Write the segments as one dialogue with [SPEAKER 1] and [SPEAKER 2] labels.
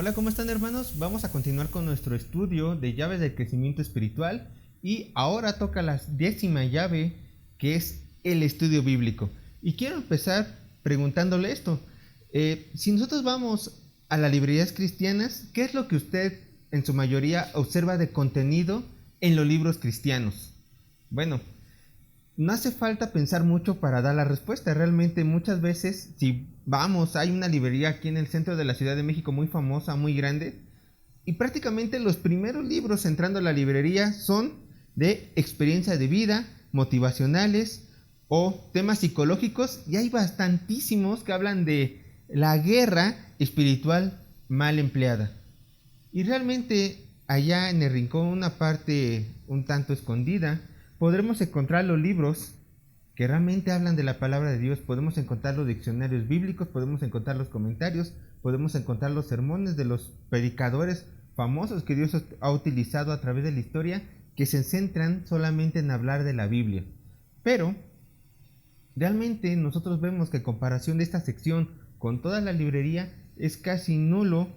[SPEAKER 1] Hola, ¿cómo están, hermanos? Vamos a continuar con nuestro estudio de llaves del crecimiento espiritual y ahora toca la 10ª llave, que es el estudio bíblico. Y quiero empezar preguntándole esto. Si nosotros vamos a las librerías cristianas, ¿qué es lo que usted en su mayoría observa de contenido en los libros cristianos? Bueno, no hace falta pensar mucho para dar la respuesta. Realmente muchas veces, si vamos, hay una librería aquí en el centro de la Ciudad de México muy famosa, muy grande, y prácticamente los primeros libros entrando a la librería son de experiencia de vida, motivacionales o temas psicológicos, y hay bastantísimos que hablan de la guerra espiritual mal empleada. Y realmente allá en el rincón, una parte un tanto escondida, podremos encontrar los libros que realmente hablan de la palabra de Dios. Podemos encontrar los diccionarios bíblicos, podemos encontrar los comentarios, podemos encontrar los sermones de los predicadores famosos que Dios ha utilizado a través de la historia, que se centran solamente en hablar de la Biblia. Pero realmente nosotros vemos que en comparación de esta sección con toda la librería, es casi nulo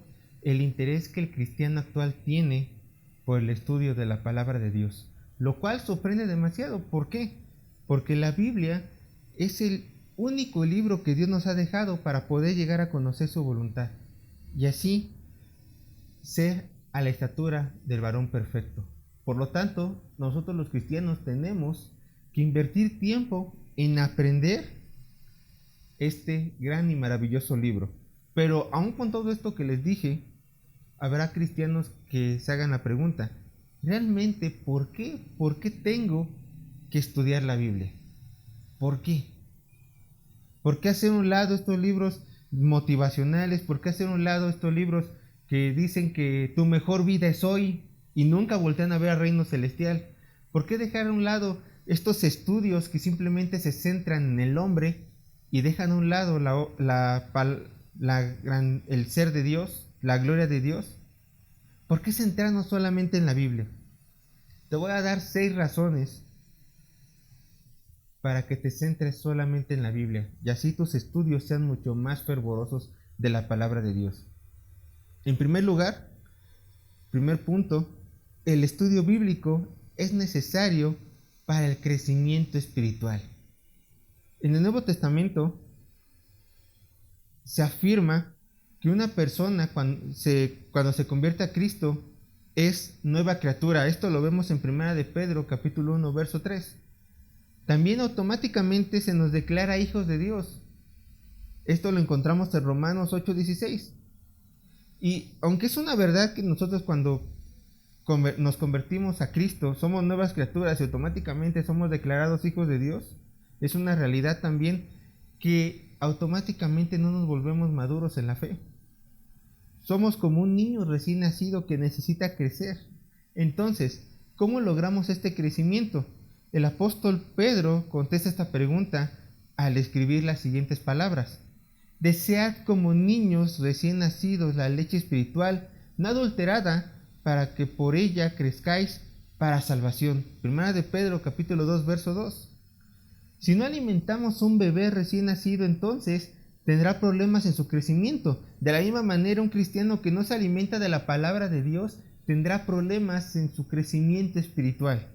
[SPEAKER 1] el interés que el cristiano actual tiene por el estudio de la palabra de Dios, lo cual sorprende demasiado. ¿Por qué? Porque la Biblia es el único libro que Dios nos ha dejado para poder llegar a conocer su voluntad y así ser a la estatura del varón perfecto. Por lo tanto, nosotros los cristianos tenemos que invertir tiempo en aprender este gran y maravilloso libro. Pero aún con todo esto que les dije, habrá cristianos que se hagan la pregunta: ¿realmente por qué? ¿Por qué tengo que estudiar la Biblia? ¿Por qué? ¿Por qué hacer a un lado estos libros motivacionales? ¿Por qué hacer a un lado estos libros que dicen que tu mejor vida es hoy y nunca voltean a ver al reino celestial? ¿Por qué dejar a un lado estos estudios que simplemente se centran en el hombre y dejan a un lado el ser de Dios, la gloria de Dios? ¿Por qué centrarnos solamente en la Biblia? Te voy a dar 6 razones para que te centres solamente en la Biblia y así tus estudios sean mucho más fervorosos de la palabra de Dios. En primer lugar, primer punto, el estudio bíblico es necesario para el crecimiento espiritual. En el Nuevo Testamento se afirma que una persona cuando se convierte a Cristo es nueva criatura. Esto lo vemos en 1 de Pedro capítulo 1 verso 3. También automáticamente se nos declara hijos de Dios. Esto lo encontramos en Romanos 8:16. Y aunque es una verdad que nosotros cuando nos convertimos a Cristo somos nuevas criaturas y automáticamente somos declarados hijos de Dios, es una realidad también que automáticamente no nos volvemos maduros en la fe. Somos como un niño recién nacido que necesita crecer. Entonces, ¿cómo logramos este crecimiento? El apóstol Pedro contesta esta pregunta al escribir las siguientes palabras: desead como niños recién nacidos la leche espiritual no adulterada, para que por ella crezcáis para salvación. 1 de Pedro capítulo 2 verso 2. Si no alimentamos a un bebé recién nacido, entonces tendrá problemas en su crecimiento. De la misma manera, un cristiano que no se alimenta de la palabra de Dios tendrá problemas en su crecimiento espiritual.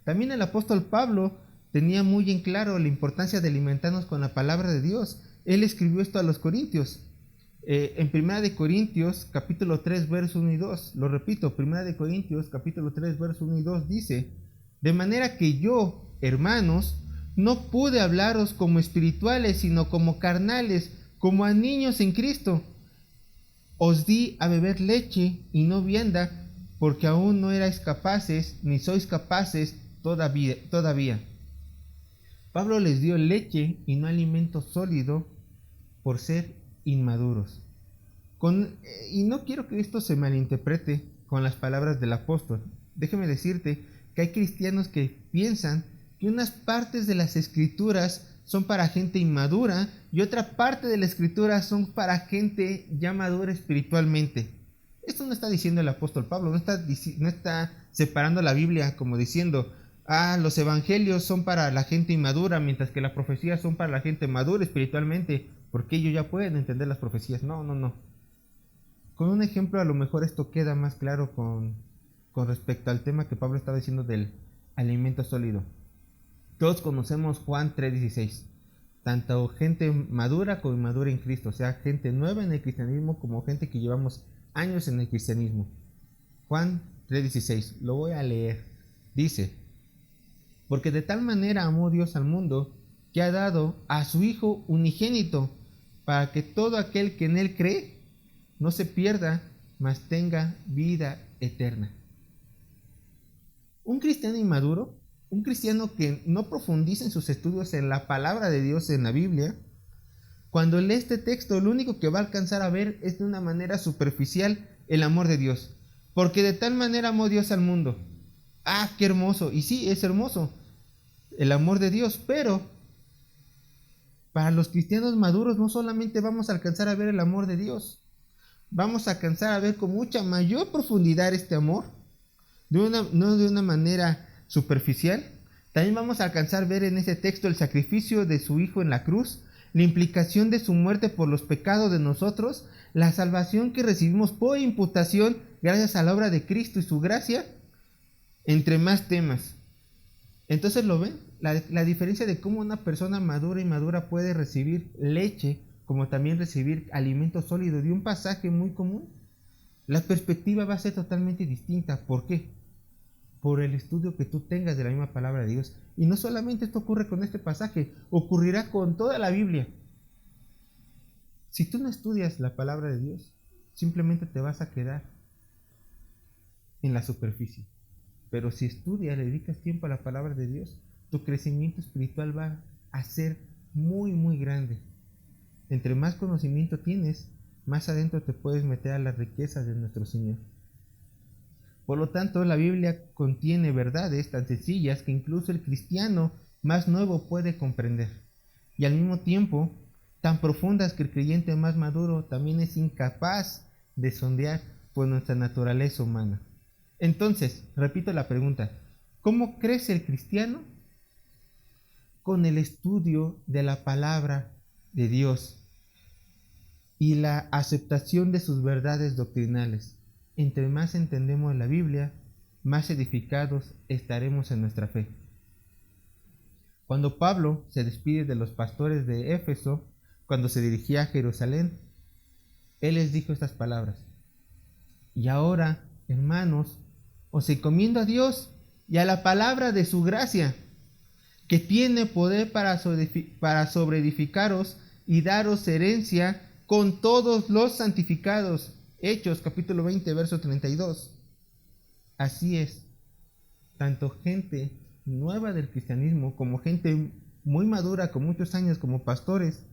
[SPEAKER 1] También el apóstol Pablo tenía muy en claro la importancia de alimentarnos con la palabra de Dios. Él escribió esto a los Corintios. En 1 de Corintios capítulo 3 verso 1 y 2, lo repito, 1 de Corintios capítulo 3 verso 1 y 2 dice: de manera que yo, hermanos, no pude hablaros como espirituales, sino como carnales, como a niños en Cristo. Os di a beber leche y no vianda, porque aún no erais capaces, ni sois capaces todavía. Pablo les dio leche y no alimento sólido por ser inmaduros. Y no quiero que esto se malinterprete con las palabras del apóstol. Déjeme decirte que hay cristianos que piensan que unas partes de las escrituras son para gente inmadura y otra parte de la escritura son para gente ya madura espiritualmente. Esto no está diciendo el apóstol Pablo, no está separando la Biblia como diciendo: los evangelios son para la gente inmadura, mientras que las profecías son para la gente madura espiritualmente, porque ellos ya pueden entender las profecías. No. Con un ejemplo a lo mejor esto queda más claro con respecto al tema que Pablo estaba diciendo del alimento sólido. Todos conocemos Juan 3:16. Tanto gente madura como inmadura en Cristo, o sea, gente nueva en el cristianismo como gente que llevamos años en el cristianismo. Juan 3:16, lo voy a leer. Dice: porque de tal manera amó Dios al mundo, que ha dado a su Hijo unigénito, para que todo aquel que en él cree no se pierda, mas tenga vida eterna. Un cristiano inmaduro, un cristiano que no profundiza en sus estudios en la palabra de Dios, en la Biblia, cuando lee este texto, lo único que va a alcanzar a ver es de una manera superficial el amor de Dios. Porque de tal manera amó Dios al mundo. Ah, qué hermoso. Y sí, es hermoso el amor de Dios, pero para los cristianos maduros no solamente vamos a alcanzar a ver el amor de Dios, vamos a alcanzar a ver con mucha mayor profundidad este amor, no de una manera superficial. También vamos a alcanzar a ver en ese texto el sacrificio de su Hijo en la cruz, la implicación de su muerte por los pecados de nosotros, la salvación que recibimos por imputación gracias a la obra de Cristo y su gracia, entre más temas. Entonces, ¿lo ven? La diferencia de cómo una persona madura y madura puede recibir leche, como también recibir alimento sólido de un pasaje muy común. La perspectiva va a ser totalmente distinta. ¿Por qué? Por el estudio que tú tengas de la misma palabra de Dios. Y no solamente esto ocurre con este pasaje, ocurrirá con toda la Biblia. Si tú no estudias la palabra de Dios, simplemente te vas a quedar en la superficie. Pero si estudias, le dedicas tiempo a la palabra de Dios, tu crecimiento espiritual va a ser muy, muy grande. Entre más conocimiento tienes, más adentro te puedes meter a las riquezas de nuestro Señor. Por lo tanto, la Biblia contiene verdades tan sencillas que incluso el cristiano más nuevo puede comprender. Y al mismo tiempo, tan profundas que el creyente más maduro también es incapaz de sondear por nuestra naturaleza humana. Entonces, repito la pregunta: ¿cómo crece el cristiano? Con el estudio de la palabra de Dios y la aceptación de sus verdades doctrinales. Entre más entendemos la Biblia, más edificados estaremos en nuestra fe. Cuando Pablo se despide de los pastores de Éfeso, cuando se dirigía a Jerusalén, él les dijo estas palabras: y ahora, hermanos, os encomiendo a Dios y a la palabra de su gracia, que tiene poder para sobreedificaros y daros herencia con todos los santificados. Hechos capítulo 20, verso 32. Así es, tanto gente nueva del cristianismo como gente muy madura con muchos años como pastores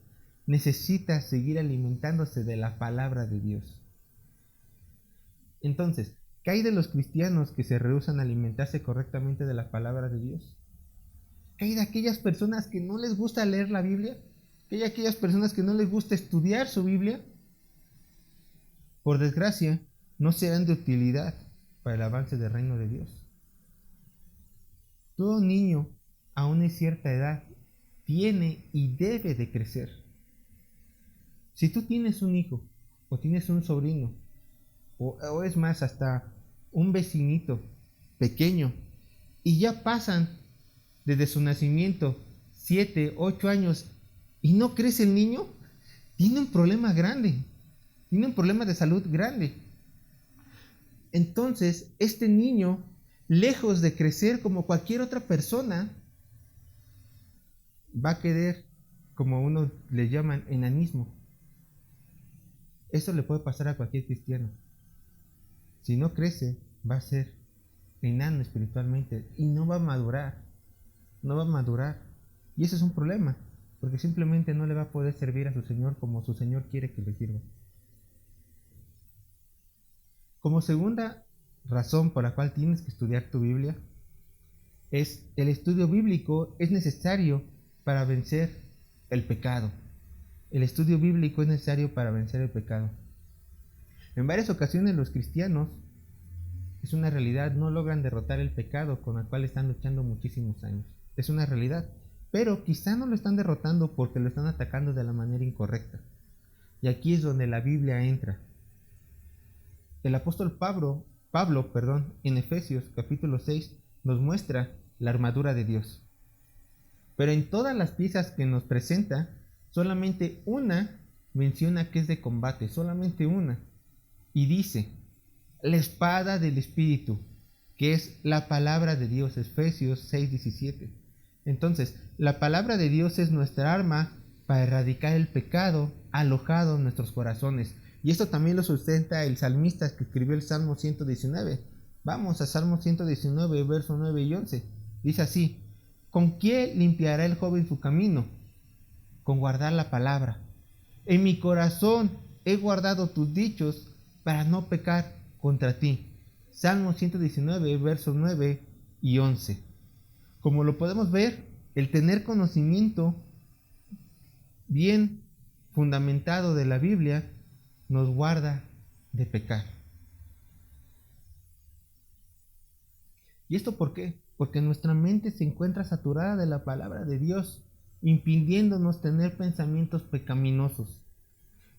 [SPEAKER 1] necesita seguir alimentándose de la palabra de Dios. Entonces, ¿qué hay de los cristianos que se rehúsan a alimentarse correctamente de la palabra de Dios? ¿Qué hay de aquellas personas que no les gusta leer la Biblia? ¿Qué hay de aquellas personas que no les gusta estudiar su Biblia? Por desgracia, no serán de utilidad para el avance del reino de Dios. Todo niño, a una cierta edad, tiene y debe de crecer. Si tú tienes un hijo, o tienes un sobrino, o es más, hasta un vecinito pequeño, y ya pasan desde su nacimiento 7, 8 años y no crece el niño, tiene un problema grande, tiene un problema de salud grande. Entonces, este niño, lejos de crecer como cualquier otra persona, va a querer, como uno le llaman, enanismo. Eso le puede pasar a cualquier cristiano. Si no crece, va a ser enano espiritualmente y no va a madurar. No va a madurar. Y eso es un problema, porque simplemente no le va a poder servir a su Señor como su Señor quiere que le sirva. Como segunda razón por la cual tienes que estudiar tu Biblia, es el estudio bíblico es necesario para vencer el pecado. El estudio bíblico es necesario para vencer el pecado. En varias ocasiones los cristianos, es una realidad, no logran derrotar el pecado con el cual están luchando muchísimos años. Es una realidad, pero quizá no lo están derrotando porque lo están atacando de la manera incorrecta. Y aquí es donde la Biblia entra. el apóstol Pablo, en Efesios capítulo 6 nos muestra la armadura de Dios. Pero en todas las piezas que nos presenta, solamente una menciona que es de combate, solamente una. Y dice, la espada del Espíritu, que es la palabra de Dios, Efesios 6:17. Entonces, la palabra de Dios es nuestra arma para erradicar el pecado alojado en nuestros corazones. Y esto también lo sustenta el salmista que escribió el Salmo 119. Vamos a Salmo 119, versos 9 y 11. Dice así, ¿con qué limpiará el joven su camino? Con guardar la palabra. En mi corazón he guardado tus dichos para no pecar contra ti. Salmo 119, versos 9 y 11. Como lo podemos ver, el tener conocimiento bien fundamentado de la Biblia nos guarda de pecar. ¿Y esto por qué? Porque nuestra mente se encuentra saturada de la palabra de Dios, impidiéndonos tener pensamientos pecaminosos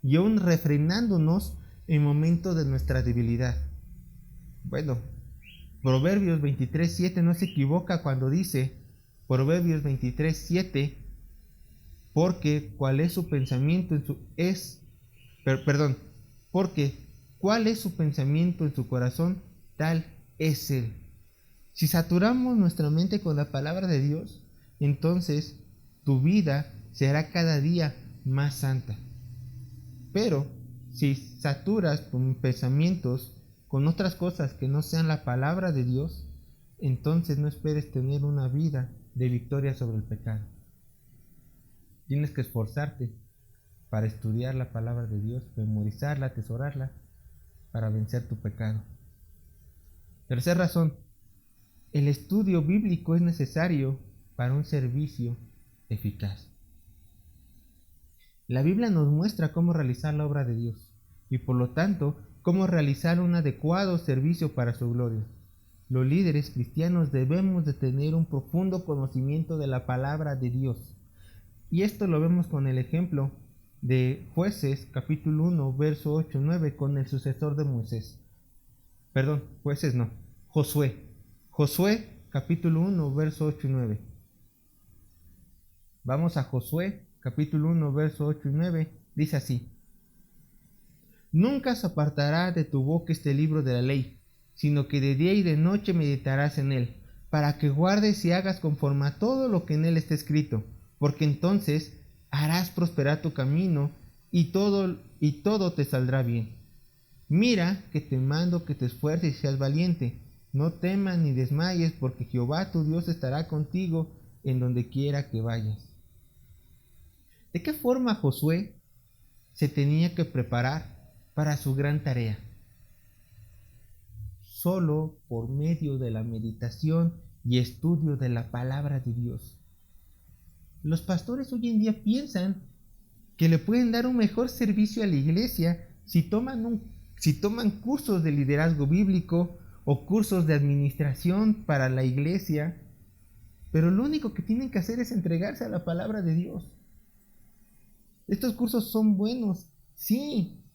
[SPEAKER 1] y aún refrenándonos en momentos de nuestra debilidad. Bueno, Proverbios 23:7 no se equivoca cuando dice, Proverbios 23:7, porque cuál es su pensamiento porque cuál es su pensamiento en su corazón, tal es él. Si saturamos nuestra mente con la palabra de Dios, entonces tu vida será cada día más santa. Pero si saturas tus pensamientos con otras cosas que no sean la palabra de Dios, entonces no esperes tener una vida de victoria sobre el pecado. Tienes que esforzarte para estudiar la palabra de Dios, memorizarla, atesorarla, para vencer tu pecado. Tercera razón, el estudio bíblico es necesario para un servicio eficaz. La Biblia nos muestra cómo realizar la obra de Dios y por lo tanto cómo realizar un adecuado servicio para su gloria. Los líderes cristianos debemos de tener un profundo conocimiento de la palabra de Dios. Y esto lo vemos con el ejemplo de Jueces capítulo 1 verso 8-9 con el sucesor de Moisés. Josué capítulo 1 verso 8-9. Vamos a Josué capítulo 1 verso 8-9. Dice así: Nunca se apartará de tu boca este libro de la ley, sino que de día y de noche meditarás en él, para que guardes y hagas conforme a todo lo que en él está escrito, porque entonces harás prosperar tu camino y todo te saldrá bien. Mira que te mando que te esfuerces y seas valiente. No temas ni desmayes, porque Jehová tu Dios estará contigo en donde quiera que vayas. ¿De qué forma Josué se tenía que preparar para su gran tarea? Solo por medio de la meditación y estudio de la palabra de Dios. Los pastores hoy en día piensan que le pueden dar un mejor servicio a la iglesia si toman cursos de liderazgo bíblico o cursos de administración para la iglesia, pero lo único que tienen que hacer es entregarse a la palabra de Dios. Estos cursos son buenos, sí,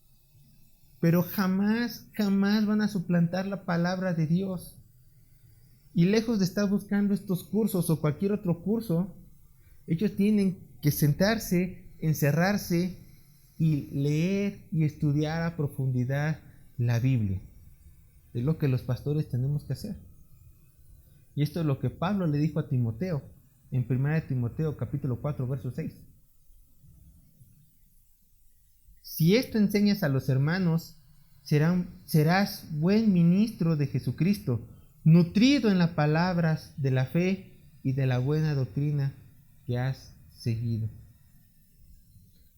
[SPEAKER 1] pero jamás van a suplantar la palabra de Dios. Y lejos de estar buscando estos cursos o cualquier otro curso, ellos tienen que sentarse, encerrarse y leer y estudiar a profundidad la Biblia. Es lo que los pastores tenemos que hacer. Y esto es lo que Pablo le dijo a Timoteo en 1 Timoteo capítulo 4 verso 6. Si esto enseñas a los hermanos, serás buen ministro de Jesucristo, nutrido en las palabras de la fe y de la buena doctrina que has seguido.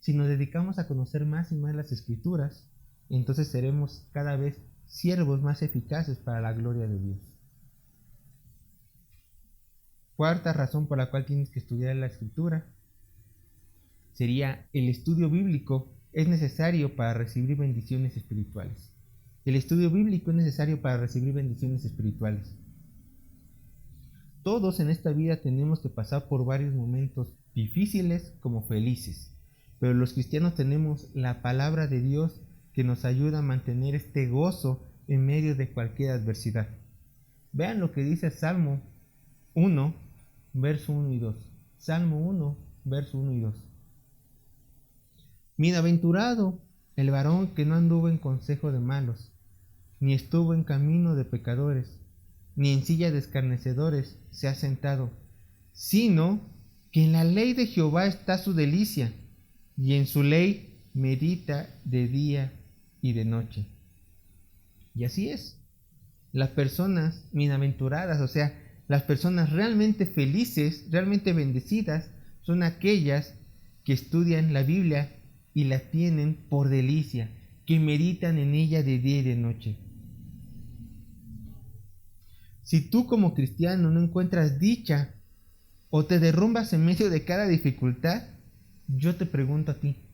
[SPEAKER 1] Si nos dedicamos a conocer más y más las Escrituras, entonces seremos cada vez siervos más eficaces para la gloria de Dios. Cuarta razón por la cual tienes que estudiar la Escritura sería el estudio bíblico es necesario para recibir bendiciones espirituales. El estudio bíblico es necesario para recibir bendiciones espirituales. Todos en esta vida tenemos que pasar por varios momentos difíciles como felices, pero los cristianos tenemos la palabra de Dios que nos ayuda a mantener este gozo en medio de cualquier adversidad. Vean lo que dice Salmo 1, verso 1 y 2. Salmo 1, verso 1 y 2. Bienaventurado el varón que no anduvo en consejo de malos, ni estuvo en camino de pecadores, ni en silla de escarnecedores se ha sentado, sino que en la ley de Jehová está su delicia, y en su ley medita de día y de noche. Y así es. Las personas bienaventuradas, o sea, las personas realmente felices, realmente bendecidas, son aquellas que estudian la Biblia y la tienen por delicia, que meditan en ella de día y de noche. Si tú como cristiano no encuentras dicha o te derrumbas en medio de cada dificultad, yo te pregunto a ti,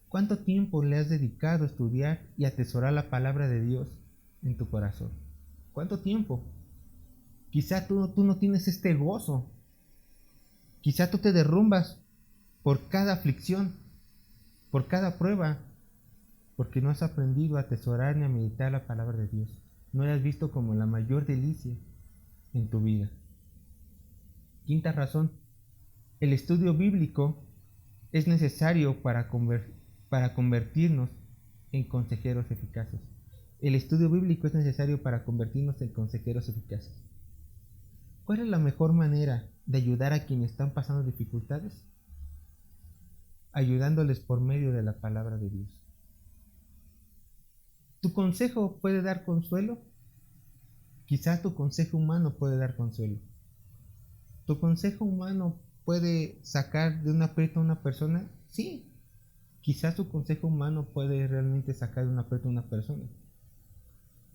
[SPEAKER 1] ¿cuánto tiempo le has dedicado a estudiar y atesorar la palabra de Dios en tu corazón? ¿Cuánto tiempo? Quizá tú no tienes este gozo. Quizá tú te derrumbas por cada aflicción, por cada prueba, porque no has aprendido a atesorar ni a meditar la palabra de Dios. No la has visto como la mayor delicia en tu vida. Quinta razón, el estudio bíblico es necesario para convertirnos en consejeros eficaces. El estudio bíblico es necesario para convertirnos en consejeros eficaces. ¿Cuál es la mejor manera de ayudar a quienes están pasando dificultades? Ayudándoles por medio de la palabra de Dios. ¿Tu consejo puede dar consuelo? Quizás tu consejo humano puede dar consuelo. ¿Tu consejo humano puede sacar de un aprieto a una persona? Sí. Quizás tu consejo humano puede realmente sacar de un aprieto a una persona.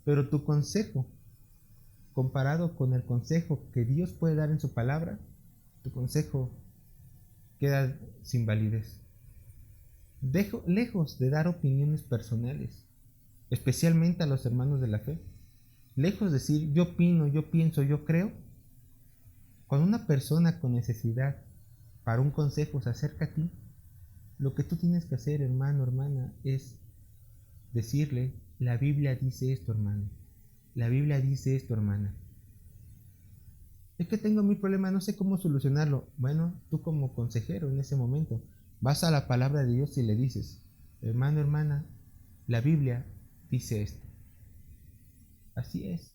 [SPEAKER 1] Pero tu consejo, comparado con el consejo que Dios puede dar en su palabra, tu consejo queda sin validez. Lejos de dar opiniones personales, especialmente a los hermanos de la fe, lejos de decir yo opino, yo pienso, yo creo, cuando una persona con necesidad para un consejo se acerca a ti, lo que tú tienes que hacer, hermano, hermana, es decirle, la Biblia dice esto, hermano. La Biblia dice esto, hermana. Es que tengo mi problema, no sé cómo solucionarlo. Bueno, tú como consejero en ese momento vas a la palabra de Dios y le dices, hermano, hermana, la Biblia dice esto. Así es.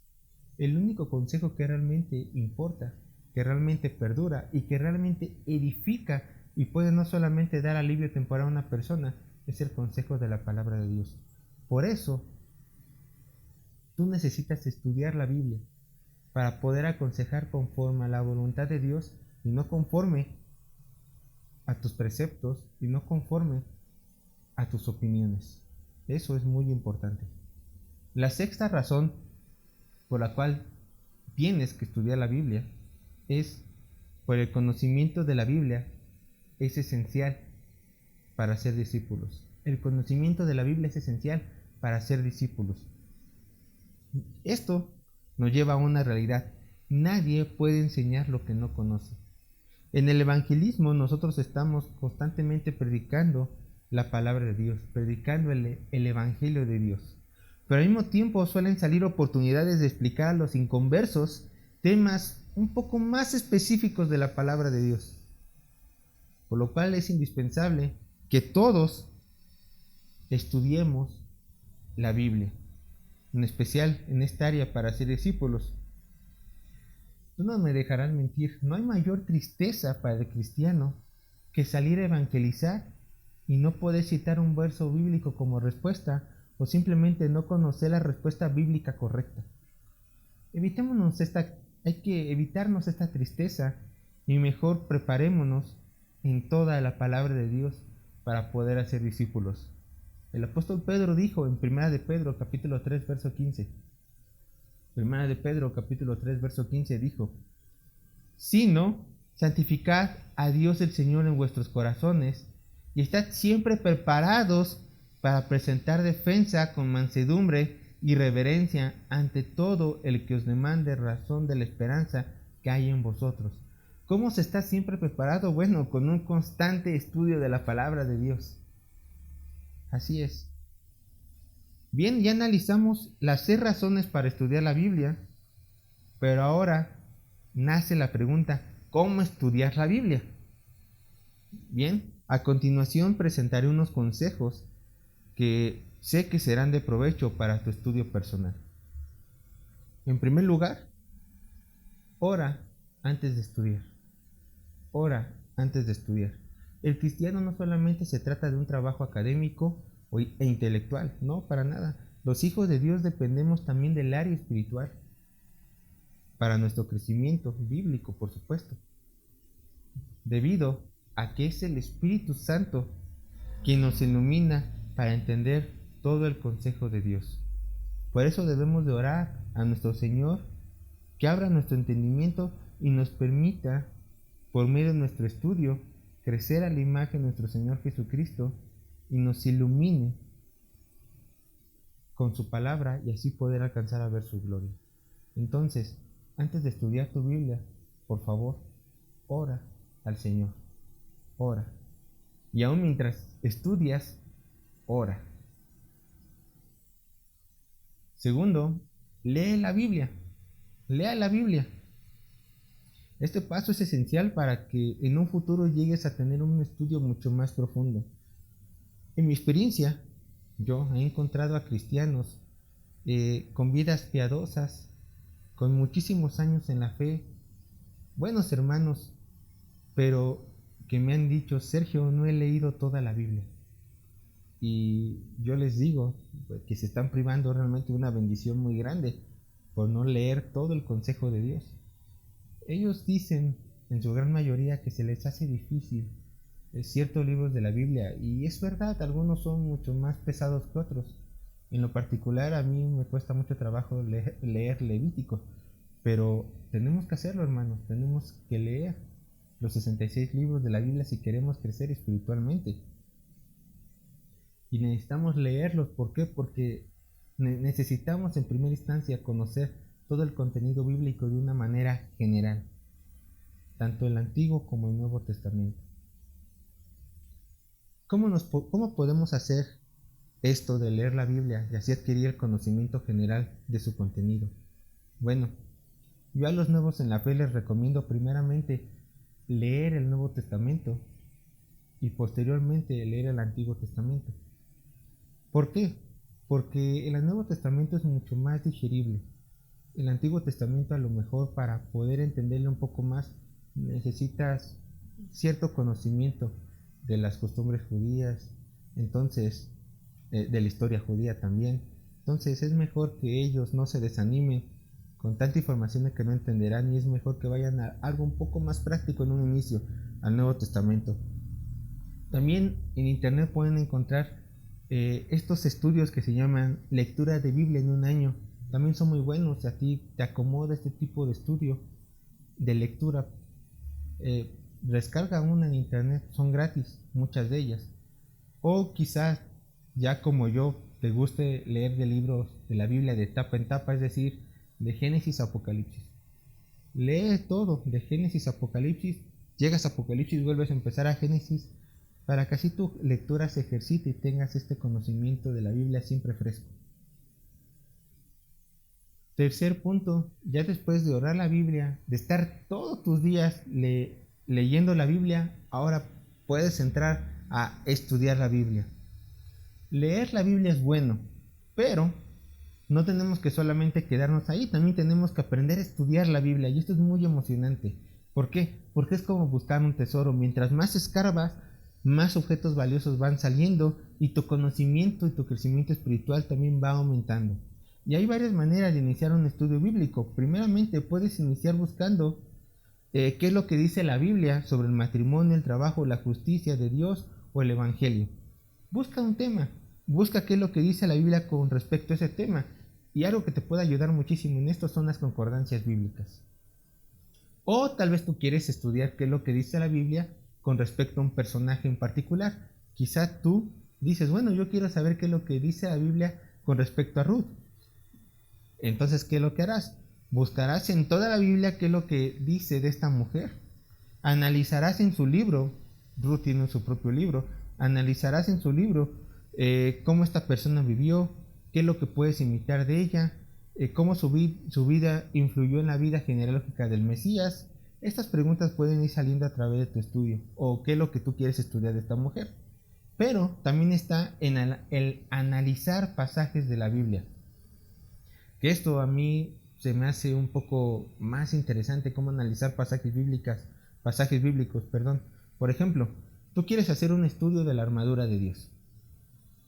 [SPEAKER 1] El único consejo que realmente importa, que realmente perdura y que realmente edifica y puede no solamente dar alivio temporal a una persona, es el consejo de la palabra de Dios. Por eso, tú necesitas estudiar la Biblia para poder aconsejar conforme a la voluntad de Dios y no conforme a tus preceptos y no conforme a tus opiniones. Eso es muy importante. La sexta razón por la cual tienes que estudiar la Biblia es por el conocimiento de la Biblia es esencial para ser discípulos. El conocimiento de la Biblia es esencial para ser discípulos. Esto nos lleva a una realidad. Nadie puede enseñar lo que no conoce. En el evangelismo nosotros estamos constantemente predicando la palabra de Dios, predicando el evangelio de Dios. Pero al mismo tiempo suelen salir oportunidades de explicar a los inconversos temas un poco más específicos de la palabra de Dios. Por lo cual es indispensable que todos estudiemos la Biblia, en especial en esta área para ser discípulos. Tú no me dejarás mentir, no hay mayor tristeza para el cristiano que salir a evangelizar y no poder citar un verso bíblico como respuesta o simplemente no conocer la respuesta bíblica correcta. Hay que evitarnos esta tristeza y mejor preparémonos en toda la palabra de Dios para poder hacer discípulos. El apóstol Pedro dijo en 1 de Pedro capítulo 3 verso 15. 1 de Pedro capítulo 3 verso 15 dijo: sino santificad a Dios el Señor en vuestros corazones y estad siempre preparados para presentar defensa con mansedumbre y reverencia ante todo el que os demande razón de la esperanza que hay en vosotros. ¿Cómo se está siempre preparado? Bueno, con un constante estudio de la palabra de Dios. Así es. Bien, ya analizamos las 6 razones para estudiar la Biblia, pero ahora nace la pregunta, ¿cómo estudiar la Biblia? Bien, a continuación presentaré unos consejos que sé que serán de provecho para tu estudio personal. En primer lugar, ora antes de estudiar. Ora antes de estudiar. El cristiano no solamente se trata de un trabajo académico e intelectual, no, para nada. Los hijos de Dios dependemos también del área espiritual para nuestro crecimiento bíblico, por supuesto, debido a que es el Espíritu Santo quien nos ilumina para entender todo el consejo de Dios. Por eso debemos de orar a nuestro Señor que abra nuestro entendimiento y nos permita, por medio de nuestro estudio, crecer a la imagen de nuestro Señor Jesucristo y nos ilumine con su palabra y así poder alcanzar a ver su gloria. Entonces, antes de estudiar tu Biblia, por favor, ora al Señor. Ora. Y aún mientras estudias, ora. Segundo, lee la Biblia. Lea la Biblia. Este paso es esencial para que en un futuro llegues a tener un estudio mucho más profundo. En mi experiencia, yo he encontrado a cristianos con vidas piadosas, con muchísimos años en la fe, buenos hermanos, pero que me han dicho, Sergio, no he leído toda la Biblia. Y yo les digo que se están privando realmente de una bendición muy grande por no leer todo el consejo de Dios. Ellos dicen en su gran mayoría que se les hace difícil ciertos libros de la Biblia, y es verdad, algunos son mucho más pesados que otros. En lo particular a mí me cuesta mucho trabajo leer Levítico, pero tenemos que hacerlo, hermanos, tenemos que leer los 66 libros de la Biblia si queremos crecer espiritualmente. Y necesitamos leerlos, ¿por qué? Porque necesitamos en primera instancia conocer todo el contenido bíblico de una manera general, tanto el Antiguo como el Nuevo Testamento. ¿Cómo podemos hacer esto de leer la Biblia y así adquirir el conocimiento general de su contenido? Bueno, yo a los nuevos en la fe les recomiendo primeramente leer el Nuevo Testamento y posteriormente leer el Antiguo Testamento. ¿Por qué? Porque el Nuevo Testamento es mucho más digerible. El Antiguo Testamento, a lo mejor para poder entenderlo un poco más, necesitas cierto conocimiento de las costumbres judías, entonces de la historia judía también. Entonces es mejor que ellos no se desanimen con tanta información que no entenderán, y es mejor que vayan a algo un poco más práctico en un inicio, al Nuevo Testamento. También en internet pueden encontrar estos estudios que se llaman lectura de Biblia en un año. También son muy buenos. Si a ti te acomoda este tipo de estudio de lectura, descarga una en internet, son gratis, muchas de ellas. O quizás ya como yo te guste leer de libros de la Biblia de tapa en tapa, es decir, de Génesis a Apocalipsis. Lee todo de Génesis a Apocalipsis, llegas a Apocalipsis, vuelves a empezar a Génesis, para que así tu lectura se ejercite y tengas este conocimiento de la Biblia siempre fresco. Tercer punto, ya después de orar la Biblia, de estar todos tus días leyendo la Biblia, ahora puedes entrar a estudiar la Biblia. Leer la Biblia es bueno, pero no tenemos que solamente quedarnos ahí, también tenemos que aprender a estudiar la Biblia, y esto es muy emocionante. ¿Por qué? Porque es como buscar un tesoro. Mientras más escarbas, más objetos valiosos van saliendo, y tu conocimiento y tu crecimiento espiritual también va aumentando. Y hay varias maneras de iniciar un estudio bíblico. Primeramente, puedes iniciar buscando qué es lo que dice la Biblia sobre el matrimonio, el trabajo, la justicia de Dios o el Evangelio. Busca un tema, busca qué es lo que dice la Biblia con respecto a ese tema. Y algo que te puede ayudar muchísimo en esto son las concordancias bíblicas. O tal vez tú quieres estudiar qué es lo que dice la Biblia con respecto a un personaje en particular. Quizá tú dices, bueno, yo quiero saber qué es lo que dice la Biblia con respecto a Ruth. Entonces, ¿qué es lo que harás? Buscarás en toda la Biblia qué es lo que dice de esta mujer. Analizarás en su libro, Ruth tiene su propio libro, analizarás en su libro cómo esta persona vivió, qué es lo que puedes imitar de ella, cómo su vida influyó en la vida genealógica del Mesías. Estas preguntas pueden ir saliendo a través de tu estudio, o qué es lo que tú quieres estudiar de esta mujer. Pero también está en el analizar pasajes de la Biblia, que esto a mí se me hace un poco más interesante, cómo analizar pasajes bíblicos. Por ejemplo, tú quieres hacer un estudio de la armadura de Dios.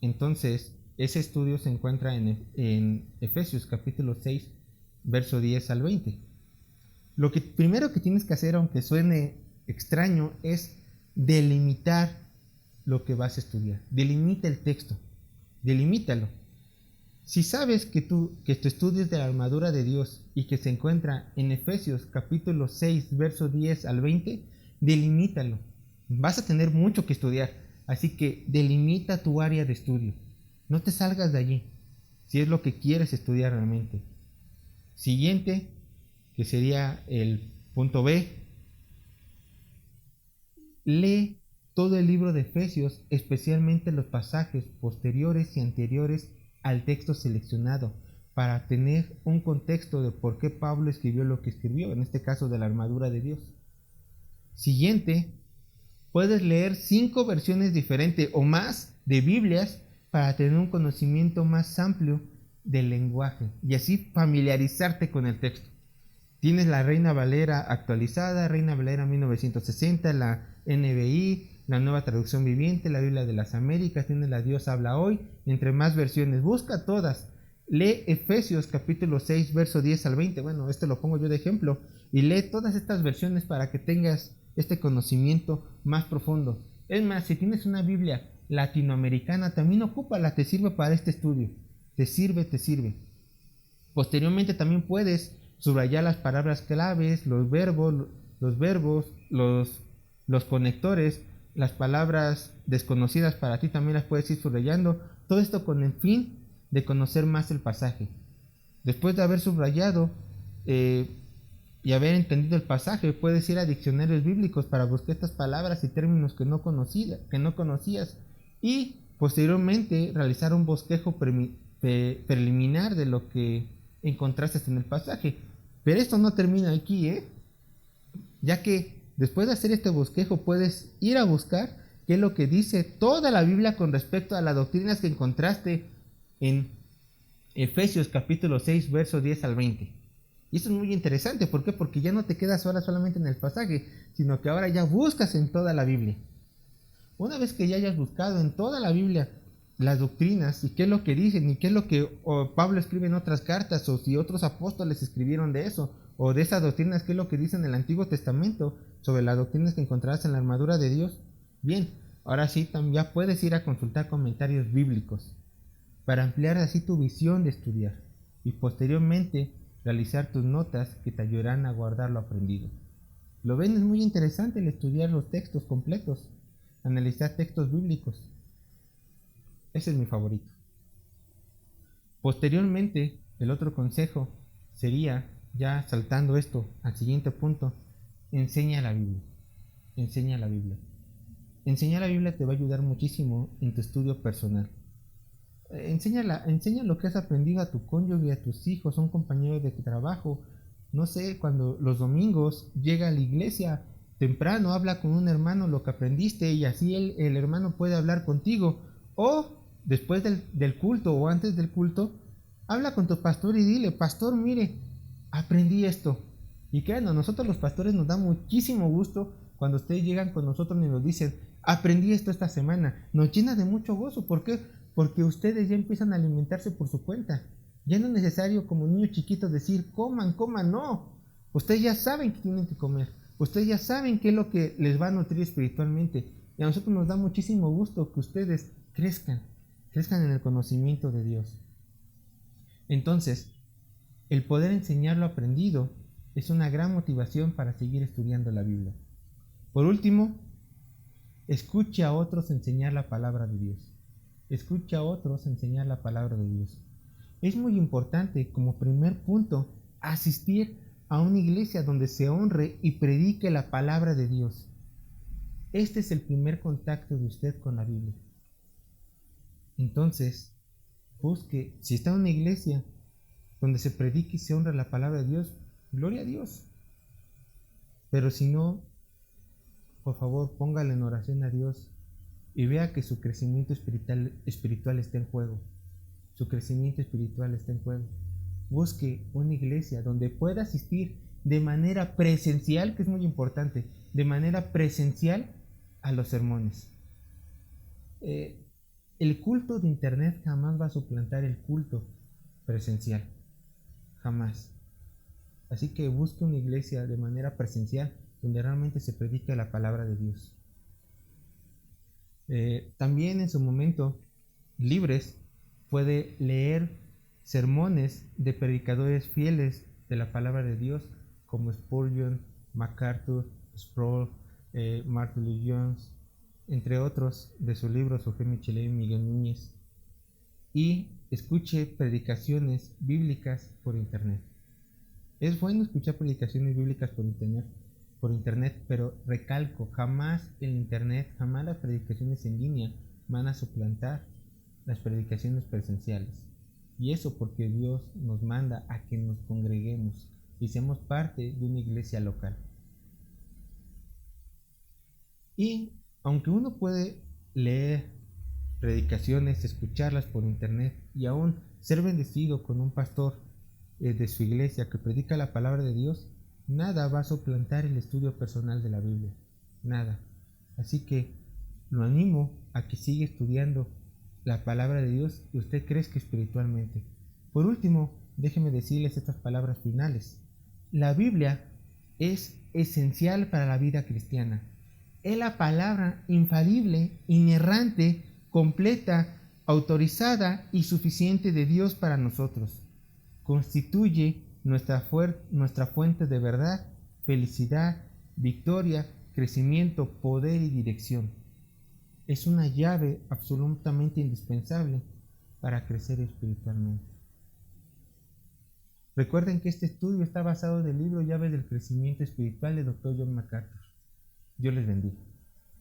[SPEAKER 1] Entonces, ese estudio se encuentra en Efesios capítulo 6, verso 10 al 20. Lo que primero que tienes que hacer, aunque suene extraño, es delimitar lo que vas a estudiar. Delimita el texto, delimítalo. Si sabes que tu estudio es de la armadura de Dios y que se encuentra en Efesios capítulo 6, verso 10 al 20, delimítalo. Vas a tener mucho que estudiar, así que delimita tu área de estudio. No te salgas de allí, si es lo que quieres estudiar realmente. Siguiente, que sería el punto B, lee todo el libro de Efesios, especialmente los pasajes posteriores y anteriores al texto seleccionado, para tener un contexto de por qué Pablo escribió lo que escribió, en este caso de la armadura de Dios. Siguiente, puedes leer 5 versiones diferentes o más de Biblias para tener un conocimiento más amplio del lenguaje y así familiarizarte con el texto. Tienes la Reina Valera actualizada, Reina Valera 1960, la NBI, la Nueva Traducción Viviente, la Biblia de las Américas, tienes la Dios habla hoy, entre más versiones. Busca todas. Lee Efesios capítulo 6, verso 10 al 20. Bueno, este lo pongo yo de ejemplo. Y lee todas estas versiones para que tengas este conocimiento más profundo. Es más, si tienes una Biblia latinoamericana, también ocúpala, te sirve para este estudio. Te sirve. Posteriormente también puedes subrayar las palabras claves, los verbos, los conectores, las palabras desconocidas para ti también las puedes ir subrayando. Todo esto con el fin de conocer más el pasaje. Después de haber subrayado y haber entendido el pasaje, puedes ir a diccionarios bíblicos para buscar estas palabras y términos que no conocías y posteriormente realizar un bosquejo preliminar de lo que encontraste en el pasaje. Pero esto no termina aquí, ya que después de hacer este bosquejo puedes ir a buscar qué es lo que dice toda la Biblia con respecto a las doctrinas que encontraste en Efesios capítulo 6, verso 10 al 20. Y esto es muy interesante, ¿por qué? Porque ya no te quedas ahora solamente en el pasaje, sino que ahora ya buscas en toda la Biblia. Una vez que ya hayas buscado en toda la Biblia las doctrinas y qué es lo que dicen y qué es lo que Pablo escribe en otras cartas, o si otros apóstoles escribieron de eso, o de esas doctrinas, qué es lo que dice en el Antiguo Testamento sobre las doctrinas que encontrarás en la armadura de Dios, bien, ahora sí también ya puedes ir a consultar comentarios bíblicos para ampliar así tu visión de estudiar y posteriormente realizar tus notas que te ayudarán a guardar lo aprendido. Lo ven, es muy interesante el estudiar los textos completos, analizar textos bíblicos. Ese es mi favorito. Posteriormente, el otro consejo sería, ya saltando esto al siguiente punto, enseña la Biblia. Enseña la Biblia. Enseñar la Biblia te va a ayudar muchísimo en tu estudio personal. Enseña lo que has aprendido a tu cónyuge, a tus hijos, a un compañero de trabajo. No sé, cuando los domingos llega a la iglesia temprano, habla con un hermano lo que aprendiste y así el hermano puede hablar contigo. O después del culto o antes del culto, habla con tu pastor y dile: pastor, mire, aprendí esto. Y créanos, a nosotros los pastores nos da muchísimo gusto cuando ustedes llegan con nosotros y nos dicen: aprendí esto esta semana. Nos llena de mucho gozo. ¿Por qué? Porque ustedes ya empiezan a alimentarse por su cuenta. Ya no es necesario como niños chiquitos decir: coman, no. Ustedes ya saben que tienen que comer. Ustedes ya saben qué es lo que les va a nutrir espiritualmente. Y a nosotros nos da muchísimo gusto que ustedes crezcan en el conocimiento de Dios. Entonces, el poder enseñar lo aprendido es una gran motivación para seguir estudiando la Biblia. Por último, escuche a otros enseñar la palabra de Dios. Escuche a otros enseñar la palabra de Dios. Es muy importante, como primer punto, asistir a una iglesia donde se honre y predique la palabra de Dios. Este es el primer contacto de usted con la Biblia. Entonces, busque, si está en una iglesia donde se predique y se honra la palabra de Dios, gloria a Dios. Pero si no, por favor, póngale en oración a Dios y vea que su crecimiento espiritual está en juego. Su crecimiento espiritual está en juego. Busque una iglesia donde pueda asistir de manera presencial, que es muy importante, de manera presencial a los sermones. El culto de internet jamás va a suplantar el culto presencial. Jamás. Así que busque una iglesia de manera presencial donde realmente se predique la palabra de Dios. También en su momento libres puede leer sermones de predicadores fieles de la palabra de Dios como Spurgeon, MacArthur, Sproul, Martin Lloyd Jones, entre otros de sus libros, Eugene Michelet y Miguel Núñez, y escuche predicaciones bíblicas por internet. Es bueno escuchar predicaciones bíblicas por internet, pero recalco, jamás el internet, jamás las predicaciones en línea van a suplantar las predicaciones presenciales. Y eso porque Dios nos manda a que nos congreguemos y seamos parte de una iglesia local. Y aunque uno puede leer predicaciones, escucharlas por internet y aún ser bendecido con un pastor de su iglesia que predica la palabra de Dios, nada va a suplantar el estudio personal de la Biblia. Nada. Así que lo animo a que siga estudiando la palabra de Dios y usted crezca espiritualmente. Por último, déjeme decirles estas palabras finales. La Biblia es esencial para la vida cristiana. Es la palabra infalible, inerrante, completa, autorizada y suficiente de Dios para nosotros. Constituye nuestra fuente de verdad, felicidad, victoria, crecimiento, poder y dirección. Es una llave absolutamente indispensable para crecer espiritualmente. Recuerden que este estudio está basado en el libro Llaves del Crecimiento Espiritual de Dr. John MacArthur. Dios les bendiga.